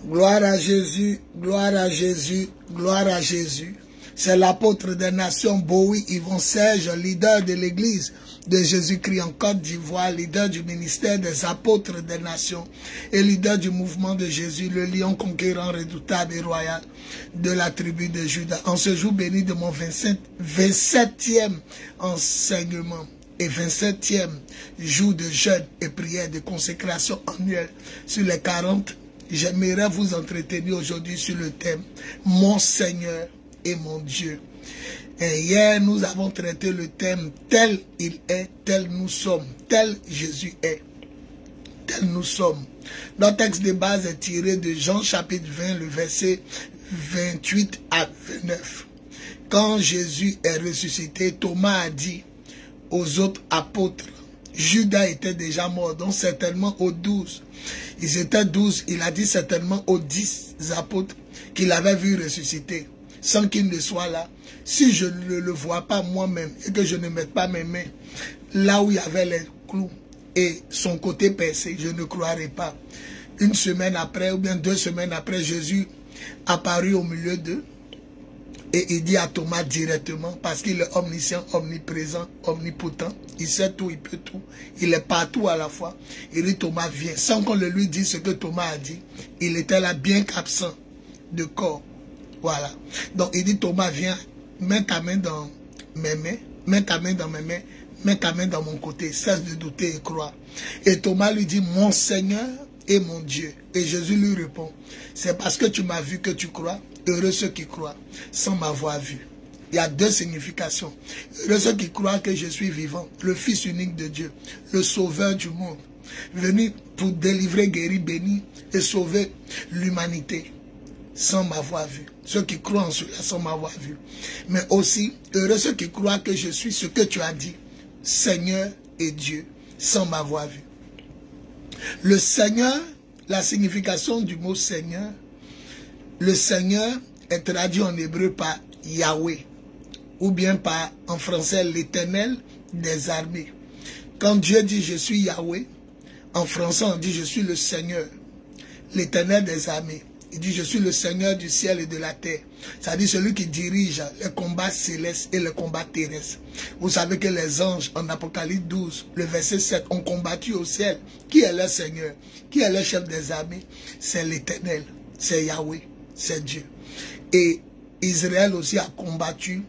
Gloire à Jésus, gloire à Jésus, gloire à Jésus. C'est l'apôtre des nations, Bowie Yvon Serge, leader de l'église de Jésus-Christ en Côte d'Ivoire, leader du ministère des apôtres des nations et leader du mouvement de Jésus, le lion conquérant redoutable et royal de la tribu de Juda. En ce jour béni de mon 27e enseignement et 27e jour de jeûne et prière de consécration annuelle sur les 40, j'aimerais vous entretenir aujourd'hui sur le thème « Mon Seigneur et mon Dieu ». Et hier, nous avons traité le thème « Tel il est, tel nous sommes, tel Jésus est, tel nous sommes ». Notre texte de base est tiré de Jean chapitre 20, le verset 28 à 29. Quand Jésus est ressuscité, Thomas a dit aux autres apôtres, Judas était déjà mort, donc certainement aux 12. Ils étaient 12, il a dit certainement aux 10 apôtres qu'il avait vu ressusciter, sans qu'il ne soit là. Si je ne le vois pas moi-même et que je ne mette pas mes mains là où il y avait les clous et son côté percé, je ne croirai pas. Une semaine après ou bien 2 semaines après, Jésus apparut au milieu d'eux et il dit à Thomas directement, parce qu'il est omniscient, omniprésent, omnipotent, il sait tout, il peut tout, il est partout à la fois. Il dit Thomas viens, sans qu'on le lui dise ce que Thomas a dit, il était là bien qu'absent de corps. Voilà. Donc il dit Thomas viens, mets ta main dans mes mains, mets ta main dans mes mains, mets ta main dans mon côté, cesse de douter et croire. Et Thomas lui dit mon Seigneur et mon Dieu. Et Jésus lui répond, c'est parce que tu m'as vu que tu crois. Heureux ceux qui croient sans m'avoir vu. Il y a 2 significations. Heureux ceux qui croient que je suis vivant, le Fils unique de Dieu, le Sauveur du monde, venu pour délivrer, guérir, bénir et sauver l'humanité sans m'avoir vu. Ceux qui croient en cela sans m'avoir vu. Mais aussi, heureux ceux qui croient que je suis ce que tu as dit, Seigneur et Dieu, sans m'avoir vu. Le Seigneur, la signification du mot Seigneur, le Seigneur est traduit en hébreu par Yahweh, ou bien par, en français, l'Éternel des armées. Quand Dieu dit je suis Yahweh, en français on dit je suis le Seigneur, l'Éternel des armées. Il dit je suis le Seigneur du ciel et de la terre. C'est-à-dire celui qui dirige les combats célestes et les combats terrestres. Vous savez que les anges en Apocalypse 12, le verset 7, ont combattu au ciel. Qui est le Seigneur? Qui est le chef des armées? C'est l'Éternel, c'est Yahweh. C'est Dieu. Et Israël aussi a combattu,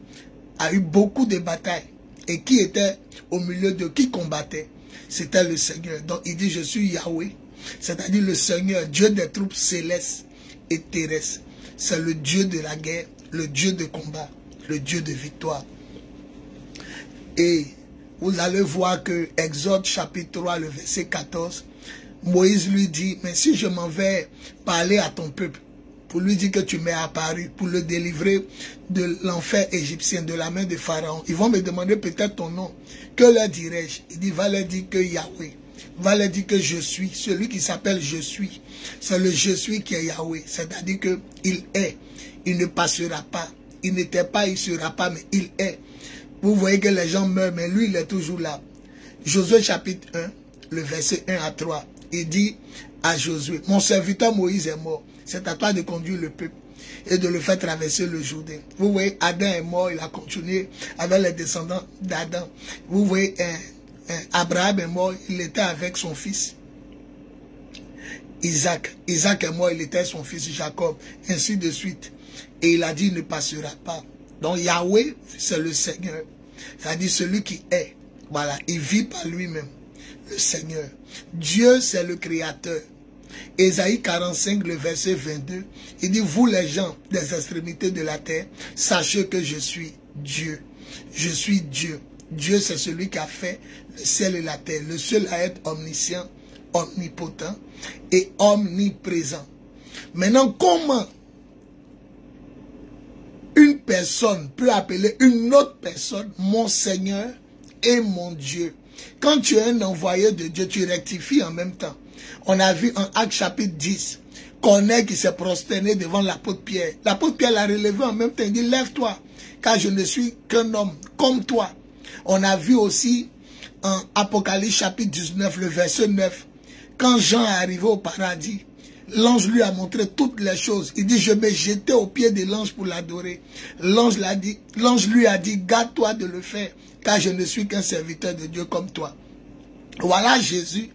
a eu beaucoup de batailles. Et qui était au milieu de qui combattait? C'était le Seigneur. Donc il dit je suis Yahweh, c'est-à-dire le Seigneur, Dieu des troupes célestes et terrestres. C'est le Dieu de la guerre, le Dieu de combat, le Dieu de victoire. Et vous allez voir que Exode chapitre 3, le verset 14, Moïse lui dit, mais si je m'en vais parler à ton peuple, pour lui dire que tu m'es apparu, pour le délivrer de l'enfer égyptien, de la main de Pharaon. Ils vont me demander peut-être ton nom. Que leur dirais-je? Il dit, va leur dire que Yahweh. Va leur dire que je suis. Celui qui s'appelle je suis. C'est le je suis qui est Yahweh. C'est-à-dire qu'il est. Il ne passera pas. Il n'était pas, il ne sera pas, mais il est. Vous voyez que les gens meurent, mais lui, il est toujours là. Josué chapitre 1, le verset 1 à 3. Il dit à Josué, mon serviteur Moïse est mort. C'est à toi de conduire le peuple et de le faire traverser le Jourdain. Vous voyez, Adam est mort, il a continué avec les descendants d'Adam. Vous voyez, Abraham est mort, il était avec son fils Isaac. Isaac est mort, il était son fils Jacob, ainsi de suite. Et il a dit, il ne passera pas. Donc Yahweh, c'est le Seigneur. C'est-à-dire celui qui est. Voilà, il vit par lui-même, le Seigneur. Dieu, c'est le Créateur. Ésaïe 45, le verset 22, il dit, vous les gens des extrémités de la terre, sachez que je suis Dieu. Je suis Dieu. Dieu, c'est celui qui a fait le ciel et la terre, le seul à être omniscient, omnipotent et omniprésent. Maintenant, comment une personne peut appeler une autre personne mon Seigneur et mon Dieu? Quand tu es un envoyé de Dieu, tu rectifies en même temps. On a vu en Actes chapitre 10, Corneille qui s'est prosterné devant l'apôtre Pierre. L'apôtre Pierre l'a relevé en même temps, il dit, lève-toi, car je ne suis qu'un homme comme toi. On a vu aussi en Apocalypse chapitre 19, le verset 9, quand Jean est arrivé au paradis, L'ange lui a montré toutes les choses. Il dit, je me jetais aux pieds de l'ange pour l'adorer. L'ange lui a dit, garde-toi de le faire, car je ne suis qu'un serviteur de Dieu comme toi. Voilà Jésus,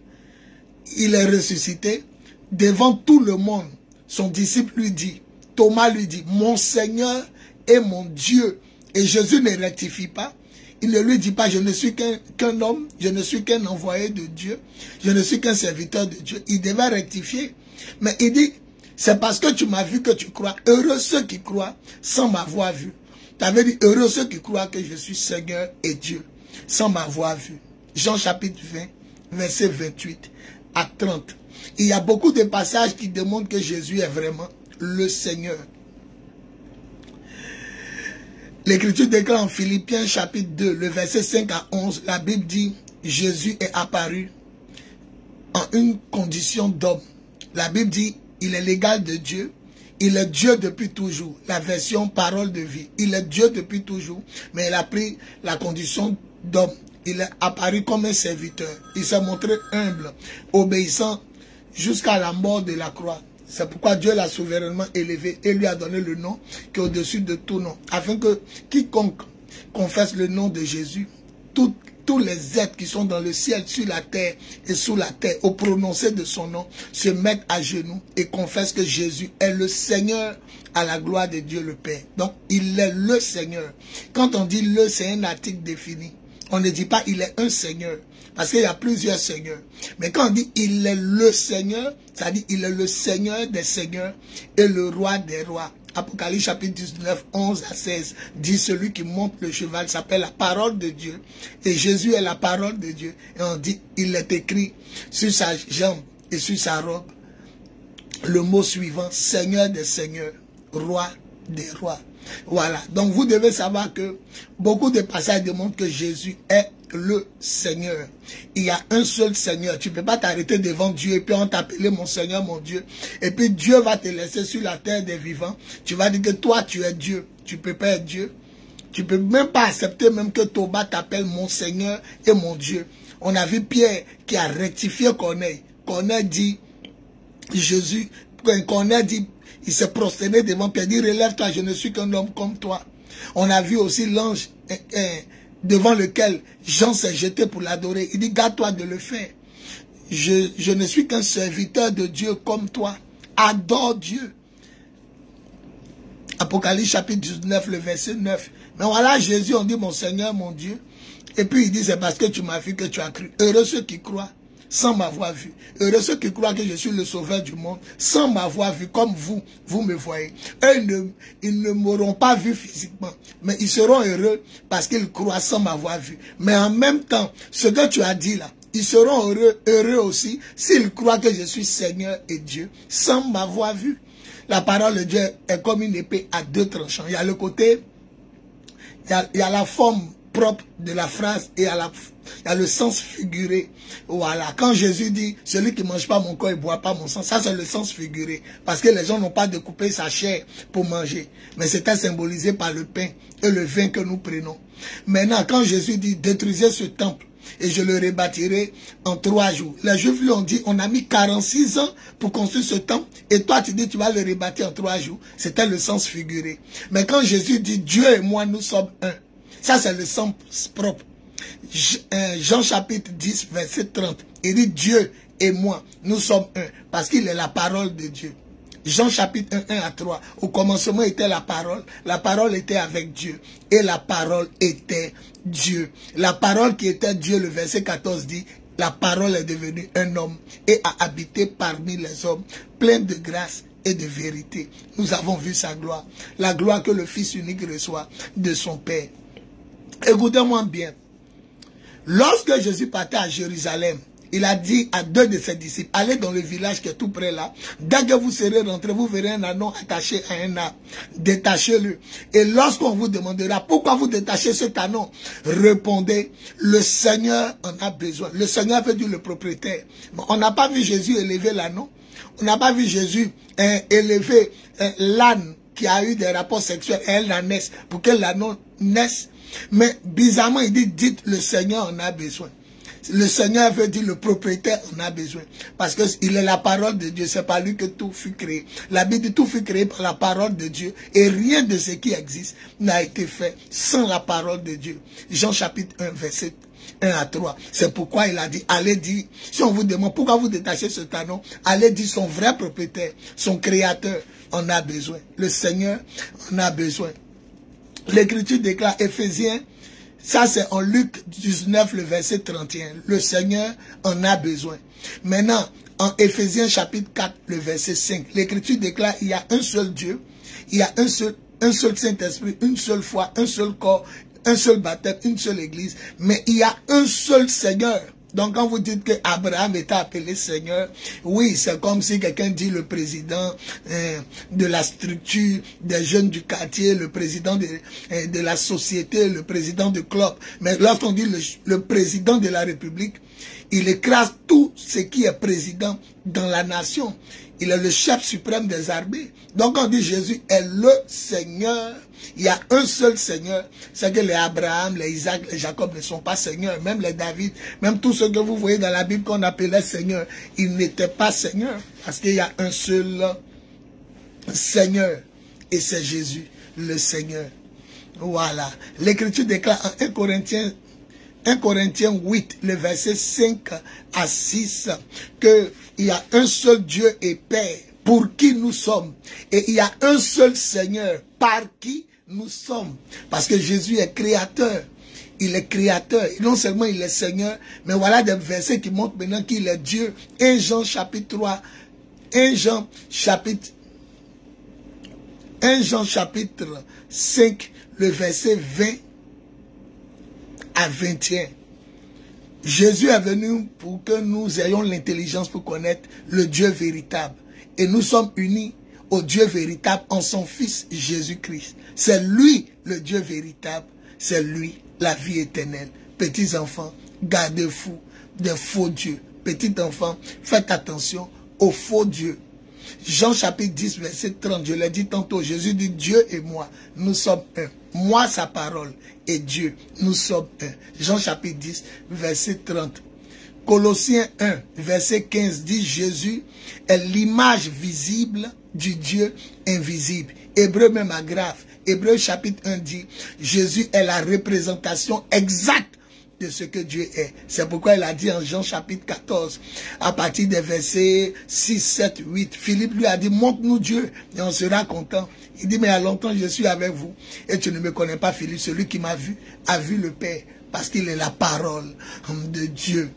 il est ressuscité. Devant tout le monde, son disciple lui dit, Thomas lui dit, mon Seigneur et mon Dieu. Et Jésus ne rectifie pas. Il ne lui dit pas, je ne suis qu'un homme, je ne suis qu'un envoyé de Dieu, je ne suis qu'un serviteur de Dieu. Il devait rectifier. Mais il dit, c'est parce que tu m'as vu que tu crois. Heureux ceux qui croient sans m'avoir vu. Tu avais dit, heureux ceux qui croient que je suis Seigneur et Dieu, sans m'avoir vu. Jean chapitre 20, verset 28 à 30. Il y a beaucoup de passages qui démontrent que Jésus est vraiment le Seigneur. L'Écriture déclare en Philippiens chapitre 2, le verset 5 à 11, la Bible dit, Jésus est apparu en une condition d'homme. La Bible dit, il est l'égal de Dieu, il est Dieu depuis toujours. La version parole de vie, il est Dieu depuis toujours, mais il a pris la condition d'homme. Il est apparu comme un serviteur. Il s'est montré humble, obéissant jusqu'à la mort de la croix. C'est pourquoi Dieu l'a souverainement élevé et lui a donné le nom qui est au-dessus de tout nom. Afin que quiconque confesse le nom de Jésus, tous les êtres qui sont dans le ciel, sur la terre et sous la terre, au prononcé de son nom, se mettent à genoux et confessent que Jésus est le Seigneur à la gloire de Dieu le Père. Donc, il est le Seigneur. Quand on dit le, c'est un article défini. On ne dit pas il est un Seigneur. Parce qu'il y a plusieurs seigneurs. Mais quand on dit il est le Seigneur, ça dit il est le Seigneur des seigneurs et le roi des rois. Apocalypse chapitre 19, 11 à 16 dit celui qui monte le cheval s'appelle la parole de Dieu. Et Jésus est la parole de Dieu. Et on dit il est écrit sur sa jambe et sur sa robe le mot suivant, Seigneur des seigneurs, roi des rois. Voilà. Donc vous devez savoir que beaucoup de passages démontrent que Jésus est le Seigneur. Il y a un seul Seigneur. Tu ne peux pas t'arrêter devant Dieu et puis on t'appeler mon Seigneur, mon Dieu. Et puis Dieu va te laisser sur la terre des vivants. Tu vas dire que toi tu es Dieu. Tu ne peux pas être Dieu. Tu ne peux même pas accepter même que Toba t'appelle mon Seigneur et mon Dieu. On a vu Pierre qui a rectifié Corneille. Corneille dit, Jésus, Corneille dit, il s'est prosterné devant Pierre, dit, relève-toi, je ne suis qu'un homme comme toi. On a vu aussi l'ange devant lequel Jean s'est jeté pour l'adorer. Il dit, garde-toi de le faire. Je ne suis qu'un serviteur de Dieu comme toi. Adore Dieu. Apocalypse chapitre 19, le verset 9. Mais voilà, Jésus, on dit, mon Seigneur, mon Dieu. Et puis il dit, c'est parce que tu m'as vu que tu as cru. Heureux ceux qui croient sans m'avoir vu. Heureux ceux qui croient que je suis le sauveur du monde, sans m'avoir vu, comme vous me voyez. Eux, ils ne m'auront pas vu physiquement, mais ils seront heureux parce qu'ils croient sans m'avoir vu. Mais en même temps, ce que tu as dit là, ils seront heureux aussi s'ils croient que je suis Seigneur et Dieu, sans m'avoir vu. La parole de Dieu est comme une épée à deux tranchants. Il y a le côté, il y a la forme propre de la phrase et il y a le sens figuré. Voilà. Quand Jésus dit, celui qui ne mange pas mon corps et ne boit pas mon sang, ça c'est le sens figuré. Parce que les gens n'ont pas découpé sa chair pour manger. Mais c'était symbolisé par le pain et le vin que nous prenons. Maintenant, quand Jésus dit, détruisez ce temple et je le rebâtirai en 3 jours. Les Juifs lui ont dit, on a mis 46 ans pour construire ce temple et toi tu dis, tu vas le rebâtir en 3 jours. C'était le sens figuré. Mais quand Jésus dit, Dieu et moi, nous sommes un. Ça, c'est le sens propre. Jean chapitre 10, verset 30. Il dit Dieu et moi, nous sommes un. Parce qu'il est la parole de Dieu. Jean chapitre 1, 1 à 3. Au commencement était la parole. La parole était avec Dieu. Et la parole était Dieu. La parole qui était Dieu, le verset 14 dit, la parole est devenue un homme et a habité parmi les hommes, plein de grâce et de vérité. Nous avons vu sa gloire. La gloire que le Fils unique reçoit de son Père. Écoutez-moi bien. Lorsque Jésus partait à Jérusalem, il a dit à 2 de ses disciples, allez dans le village qui est tout près là. Dès que vous serez rentrés, vous verrez un anneau attaché à un arbre. Détachez-le. Et lorsqu'on vous demandera pourquoi vous détachez cet anneau, répondez, le Seigneur en a besoin. Le Seigneur veut dire le propriétaire. On n'a pas vu Jésus élever l'anneau. On n'a pas vu Jésus élever l'âne qui a eu des rapports sexuels et elle la naisse pour que l'anneau naisse. Mais bizarrement, il dit, dites, le Seigneur en a besoin. Le Seigneur veut dire le propriétaire en a besoin. Parce qu'il est la parole de Dieu. C'est par lui que tout fut créé. La Bible dit tout fut créé par la parole de Dieu. Et rien de ce qui existe n'a été fait sans la parole de Dieu. Jean chapitre 1, verset 1 à 3. C'est pourquoi il a dit, allez dire, si on vous demande pourquoi vous détachez ce talon, allez dire son vrai propriétaire, son créateur en a besoin. Le Seigneur en a besoin. L'Écriture déclare, Éphésiens, ça c'est en Luc 19, le verset 31. Le Seigneur en a besoin. Maintenant, en Éphésiens chapitre 4, le verset 5, l'Écriture déclare, il y a un seul Dieu, il y a un seul Saint-Esprit, une seule foi, un seul corps, un seul baptême, une seule église, mais il y a un seul Seigneur. Donc quand vous dites que Abraham était appelé Seigneur, oui, c'est comme si quelqu'un dit le président de la structure des jeunes du quartier, le président de la société, le président du club. Mais lorsqu'on dit le président de la République, il écrase tout ce qui est président dans la nation. Il est le chef suprême des armées. Donc quand on dit Jésus est le Seigneur, il y a un seul Seigneur. C'est que les Abraham, les Isaac, les Jacob ne sont pas seigneurs. Même les David, même tous ceux que vous voyez dans la Bible qu'on appelait Seigneur, ils n'étaient pas seigneurs. Parce qu'il y a un seul Seigneur. Et c'est Jésus, le Seigneur. Voilà. L'Écriture déclare en 1 Corinthiens 8, le verset 5 à 6, qu'il y a un seul Dieu et Père pour qui nous sommes. Et il y a un seul Seigneur par qui nous sommes. Parce que Jésus est créateur. Il est créateur. Et non seulement il est Seigneur, mais voilà des versets qui montrent maintenant qu'il est Dieu. 1 Jean chapitre 3, 1 Jean chapitre 5, le verset 20 à 21. Jésus est venu pour que nous ayons l'intelligence pour connaître le Dieu véritable. Et nous sommes unis au Dieu véritable en son Fils Jésus-Christ. C'est lui le Dieu véritable. C'est lui la vie éternelle. Petits enfants, gardez-vous des faux dieux. Petits enfants, faites attention aux faux dieux. Jean chapitre 10, verset 30, je l'ai dit tantôt, Jésus dit Dieu et moi, nous sommes un. Moi, sa parole, et Dieu, nous sommes un. Jean chapitre 10, verset 30. Colossiens 1, verset 15 dit Jésus est l'image visible du Dieu invisible. Hébreu même agrave. Hébreu chapitre 1 dit Jésus est la représentation exacte de ce que Dieu est. C'est pourquoi il a dit en Jean chapitre 14, à partir des versets 6, 7, 8, Philippe lui a dit, montre-nous Dieu et on sera content. Il dit, mais à longtemps je suis avec vous et tu ne me connais pas, Philippe. Celui qui m'a vu a vu le Père, parce qu'il est la parole de Dieu.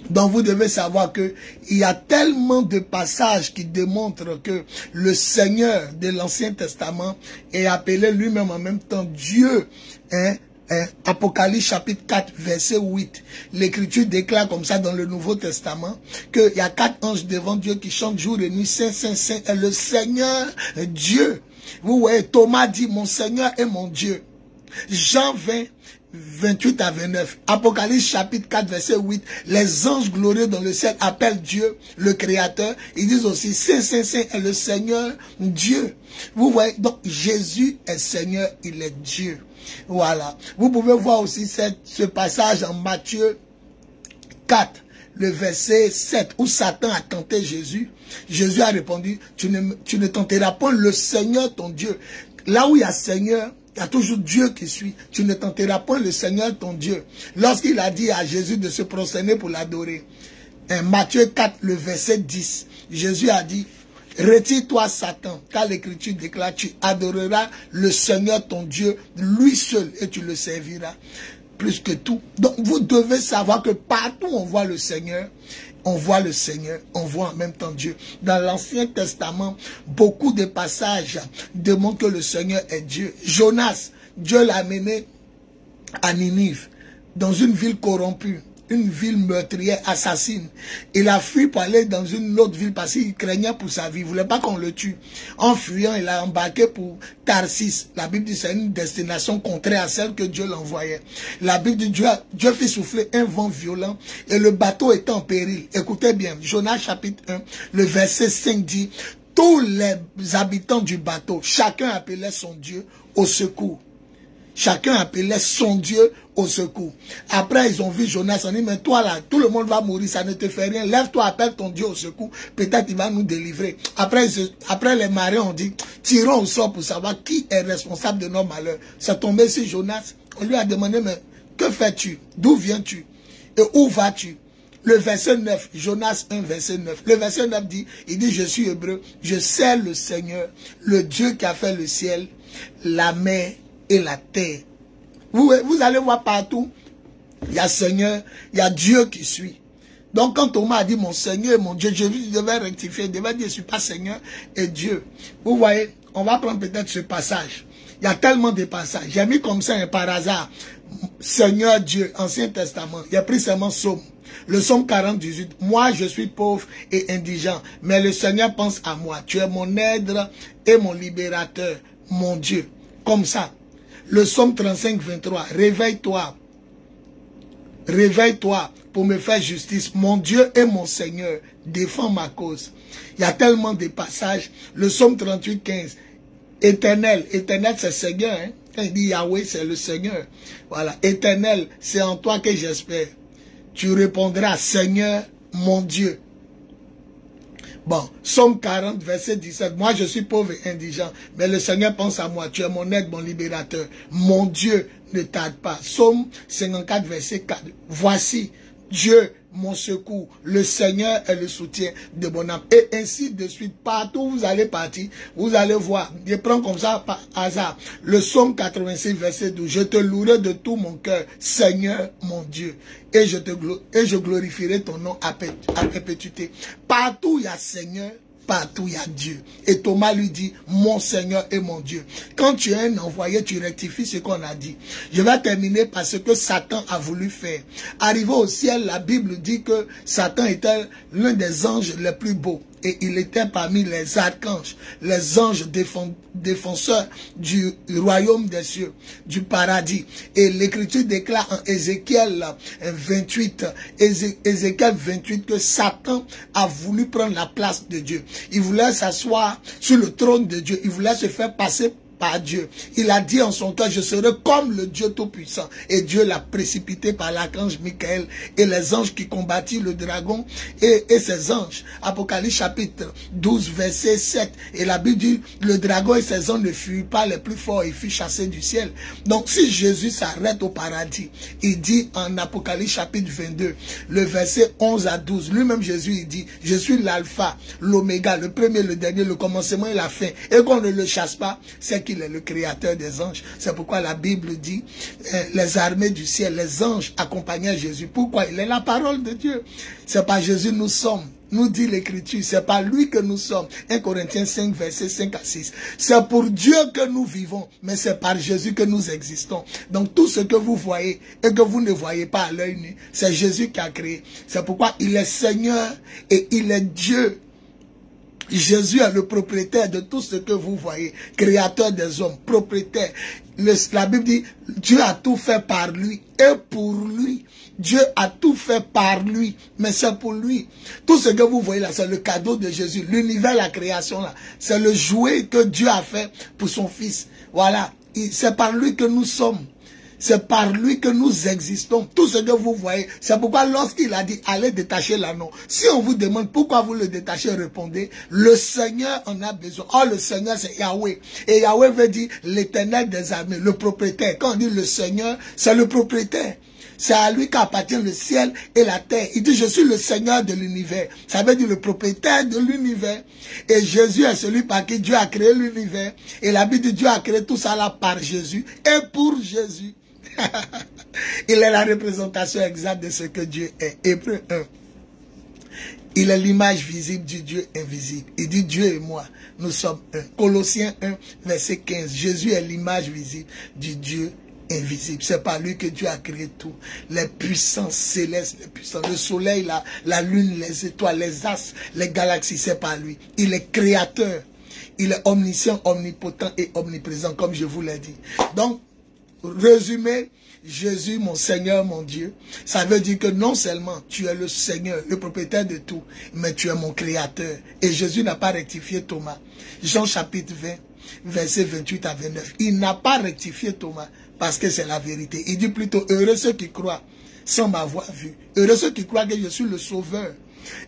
Donc vous devez savoir que il y a tellement de passages qui démontrent que le Seigneur de l'Ancien Testament est appelé lui-même en même temps Dieu, Apocalypse chapitre 4, verset 8. L'Écriture déclare comme ça dans le Nouveau Testament qu'il y a 4 anges devant Dieu qui chantent jour et nuit. Saint, Saint, Saint est le Seigneur Dieu. Vous voyez, Thomas dit, mon Seigneur est mon Dieu. Jean 20, 28 à 29. Apocalypse chapitre 4, verset 8. Les anges glorieux dans le ciel appellent Dieu, le Créateur. Ils disent aussi, Saint, Saint, Saint est le Seigneur Dieu. Vous voyez, donc Jésus est Seigneur, il est Dieu. Voilà. Vous pouvez voir aussi ce passage en Matthieu 4, le verset 7, où Satan a tenté Jésus. Jésus a répondu, tu ne tenteras pas le Seigneur ton Dieu. Là où il y a Seigneur, il y a toujours Dieu qui suit. Tu ne tenteras pas le Seigneur ton Dieu. Lorsqu'il a dit à Jésus de se prosterner pour l'adorer, Matthieu 4, le verset 10, Jésus a dit, retire-toi Satan, car l'Écriture déclare, tu adoreras le Seigneur ton Dieu, lui seul, et tu le serviras plus que tout. Donc vous devez savoir que partout on voit le Seigneur, on voit le Seigneur, on voit en même temps Dieu. Dans l'Ancien Testament, beaucoup de passages démontrent que le Seigneur est Dieu. Jonas, Dieu l'a amené à Ninive, dans une ville corrompue, une ville meurtrière, assassine. Il a fui pour aller dans une autre ville parce qu'il craignait pour sa vie. Il ne voulait pas qu'on le tue. En fuyant, il a embarqué pour Tarsis. La Bible dit que c'est une destination contraire à celle que Dieu l'envoyait. La Bible dit que Dieu fit souffler un vent violent et le bateau était en péril. Écoutez bien, Jonas chapitre 1, le verset 5 dit, tous les habitants du bateau, chacun appelait son Dieu au secours. Chacun appelait son Dieu au secours. Après, ils ont vu Jonas, on dit, mais toi là, tout le monde va mourir, ça ne te fait rien. Lève-toi, appelle ton Dieu au secours. Peut-être il va nous délivrer. Après les marins ont dit, tirons au sort pour savoir qui est responsable de nos malheurs. C'est tombé sur Jonas. On lui a demandé, mais que fais-tu? D'où viens-tu? Et où vas-tu? Le verset 9, Jonas 1, verset 9. Le verset 9 dit, il dit, je suis hébreu, je sais le Seigneur, le Dieu qui a fait le ciel, la mer et la terre. Vous allez voir partout, il y a Seigneur, il y a Dieu qui suit. Donc quand Thomas a dit mon Seigneur et mon Dieu, je devais rectifier, il devait dire je ne suis pas Seigneur et Dieu. Vous voyez, on va prendre peut-être ce passage. Il y a tellement de passages. J'ai mis comme ça par hasard, Seigneur Dieu, Ancien Testament. Il a pris seulement Psaume. Le Psaume 40, 18. Moi, je suis pauvre et indigent, mais le Seigneur pense à moi. Tu es mon aide et mon libérateur, mon Dieu. Comme ça. Le Psaume 35, 23. Réveille-toi. Réveille-toi pour me faire justice. Mon Dieu et mon Seigneur, défends ma cause. Il y a tellement de passages. Le Psaume 38, 15. Éternel. Éternel, c'est Seigneur. Hein? Quand il dit Yahweh, c'est le Seigneur. Voilà. Éternel, c'est en toi que j'espère. Tu répondras, Seigneur, mon Dieu. Bon, Psaume 40, verset 17. Moi, je suis pauvre et indigent, mais le Seigneur pense à moi. Tu es mon aide, mon libérateur. Mon Dieu ne tarde pas. Psaume 54, verset 4. Voici Dieu, mon secours. Le Seigneur est le soutien de mon âme. Et ainsi de suite. Partout où vous allez partir, vous allez voir. Je prends comme ça par hasard. Le Psaume 86, verset 12. Je te louerai de tout mon cœur, Seigneur, mon Dieu. Et je glorifierai ton nom à perpétuité. Partout il y a Seigneur, partout il y a Dieu. Et Thomas lui dit, mon Seigneur et mon Dieu. Quand tu es un envoyé, tu rectifies ce qu'on a dit. Je vais terminer par ce que Satan a voulu faire. Arrivé au ciel, la Bible dit que Satan était l'un des anges les plus beaux. Et il était parmi les archanges, les anges défenseurs du royaume des cieux, du paradis. Et l'Écriture déclare en Ézéchiel 28, que Satan a voulu prendre la place de Dieu. Il voulait s'asseoir sur le trône de Dieu. Il voulait se faire passer par Dieu. Il a dit en son cœur, je serai comme le Dieu Tout-Puissant. Et Dieu l'a précipité par l'archange Michael et les anges qui combattirent le dragon et ses anges. Apocalypse chapitre 12, verset 7. Et la Bible dit, le dragon et ses anges ne furent pas les plus forts, ils furent chassés du ciel. Donc si Jésus s'arrête au paradis, il dit en Apocalypse chapitre 22, le verset 11 à 12, lui-même Jésus, il dit, je suis l'alpha, l'oméga, le premier, le dernier, le commencement et la fin. Et qu'on ne le chasse pas, c'est qu'il est le créateur des anges. C'est pourquoi la Bible dit, les armées du ciel, les anges accompagnaient Jésus. Pourquoi? Il est la parole de Dieu. C'est pas Jésus nous sommes. Nous dit l'Écriture, c'est pas lui que nous sommes. 1 Corinthiens 5, verset 5 à 6. C'est pour Dieu que nous vivons, mais c'est par Jésus que nous existons. Donc tout ce que vous voyez et que vous ne voyez pas à l'œil nu, c'est Jésus qui a créé. C'est pourquoi il est Seigneur et il est Dieu. Jésus est le propriétaire de tout ce que vous voyez, créateur des hommes, propriétaire. La Bible dit, Dieu a tout fait par lui et pour lui. Dieu a tout fait par lui, mais c'est pour lui. Tout ce que vous voyez là, c'est le cadeau de Jésus. L'univers, la création là, c'est le jouet que Dieu a fait pour son Fils. Voilà, c'est par lui que nous sommes. C'est par lui que nous existons. Tout ce que vous voyez, c'est pourquoi lorsqu'il a dit, allez détacher l'anneau. Si on vous demande pourquoi vous le détachez, répondez, le Seigneur en a besoin. Oh, le Seigneur, c'est Yahweh. Et Yahweh veut dire l'Éternel des armées, le propriétaire. Quand on dit le Seigneur, c'est le propriétaire. C'est à lui qu'appartient le ciel et la terre. Il dit, je suis le Seigneur de l'univers. Ça veut dire le propriétaire de l'univers. Et Jésus est celui par qui Dieu a créé l'univers. Et la Bible dit, Dieu a créé tout ça là par Jésus et pour Jésus. Il est la représentation exacte de ce que Dieu est. Hébreux 1. Il est l'image visible du Dieu invisible. Il dit Dieu et moi, nous sommes un. Colossiens 1, verset 15. Jésus est l'image visible du Dieu invisible. C'est par lui que Dieu a créé tout. Les puissances célestes, les puissances, le soleil, la lune, les étoiles, les astres, les galaxies, c'est par lui. Il est créateur. Il est omniscient, omnipotent et omniprésent, comme je vous l'ai dit. Donc, résumé, Jésus, mon Seigneur, mon Dieu, ça veut dire que non seulement tu es le Seigneur, le propriétaire de tout, mais tu es mon créateur. Et Jésus n'a pas rectifié Thomas. Jean chapitre 20, versets 28 à 29. Il n'a pas rectifié Thomas parce que c'est la vérité. Il dit plutôt, heureux ceux qui croient sans m'avoir vu. Heureux ceux qui croient que je suis le Sauveur.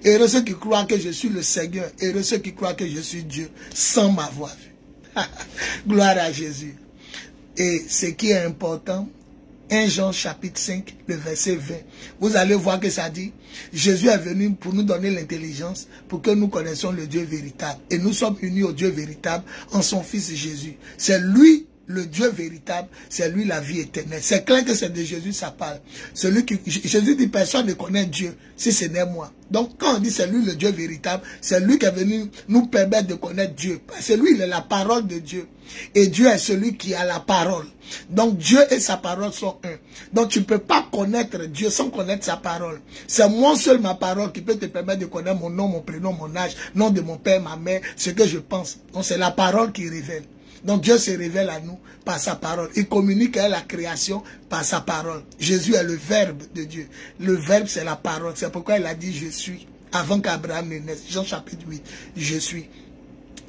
Heureux ceux qui croient que je suis le Seigneur. Heureux ceux qui croient que je suis Dieu sans m'avoir vu. Gloire à Jésus. Et ce qui est important, 1 Jean chapitre 5, le verset 20. Vous allez voir que ça dit, Jésus est venu pour nous donner l'intelligence, pour que nous connaissions le Dieu véritable. Et nous sommes unis au Dieu véritable en son Fils Jésus. C'est lui le Dieu véritable, c'est lui la vie éternelle. C'est clair que c'est de Jésus ça parle. Jésus dit personne ne connaît Dieu si ce n'est moi. Donc quand on dit c'est lui le Dieu véritable, c'est lui qui est venu nous permettre de connaître Dieu. C'est lui, il est la parole de Dieu. Et Dieu est celui qui a la parole. Donc Dieu et sa parole sont un. Donc tu ne peux pas connaître Dieu sans connaître sa parole. C'est moi seul ma parole qui peut te permettre de connaître mon nom, mon prénom, mon âge, nom de mon père, ma mère, ce que je pense. Donc c'est la parole qui révèle. Donc Dieu se révèle à nous par sa parole. Il communique à la création par sa parole. Jésus est le Verbe de Dieu. Le Verbe c'est la parole. C'est pourquoi il a dit je suis. Avant qu'Abraham ne naisse. Jean chapitre 8. Je suis.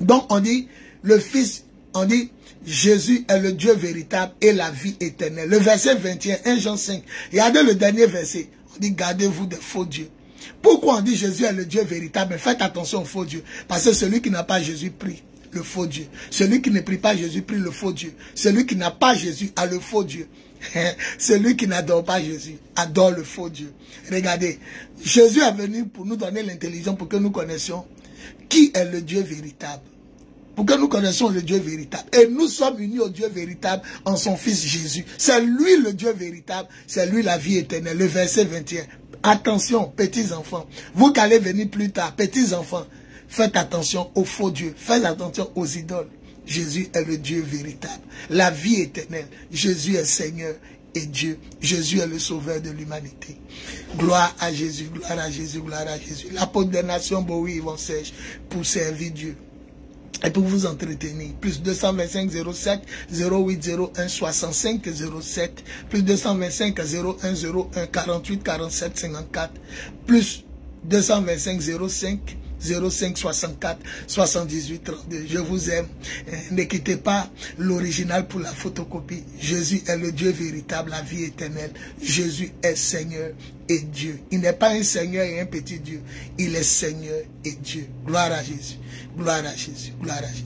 Donc on dit le Fils. On dit Jésus est le Dieu véritable et la vie éternelle. Le verset 21. 1 Jean 5. Regardez le dernier verset. On dit gardez-vous des faux dieux. Pourquoi on dit Jésus est le Dieu véritable? Mais faites attention aux faux dieux. Parce que celui qui n'a pas Jésus prie le faux Dieu. Celui qui ne prie pas Jésus prie le faux Dieu. Celui qui n'a pas Jésus a le faux Dieu. Celui qui n'adore pas Jésus adore le faux Dieu. Regardez, Jésus est venu pour nous donner l'intelligence pour que nous connaissions qui est le Dieu véritable. Pour que nous connaissions le Dieu véritable. Et nous sommes unis au Dieu véritable en son Fils Jésus. C'est lui le Dieu véritable. C'est lui la vie éternelle. Le verset 21. Attention, petits enfants. Vous qui allez venir plus tard, petits enfants. Faites attention aux faux dieux. Faites attention aux idoles. Jésus est le Dieu véritable. La vie éternelle. Jésus est Seigneur et Dieu. Jésus est le Sauveur de l'humanité. Gloire à Jésus, gloire à Jésus, gloire à Jésus. L'apôtre des nations, Bowie Yvon Serge, pour servir Dieu. Et pour vous entretenir, plus 225 07 08 01 65 07, plus 225 01 01 48 47 54, plus 225 05 05 64 78 32. Je vous aime. Ne quittez pas l'original pour la photocopie. Jésus est le Dieu véritable, la vie éternelle. Jésus est Seigneur et Dieu. Il n'est pas un Seigneur et un petit Dieu. Il est Seigneur et Dieu. Gloire à Jésus. Gloire à Jésus. Gloire à Jésus.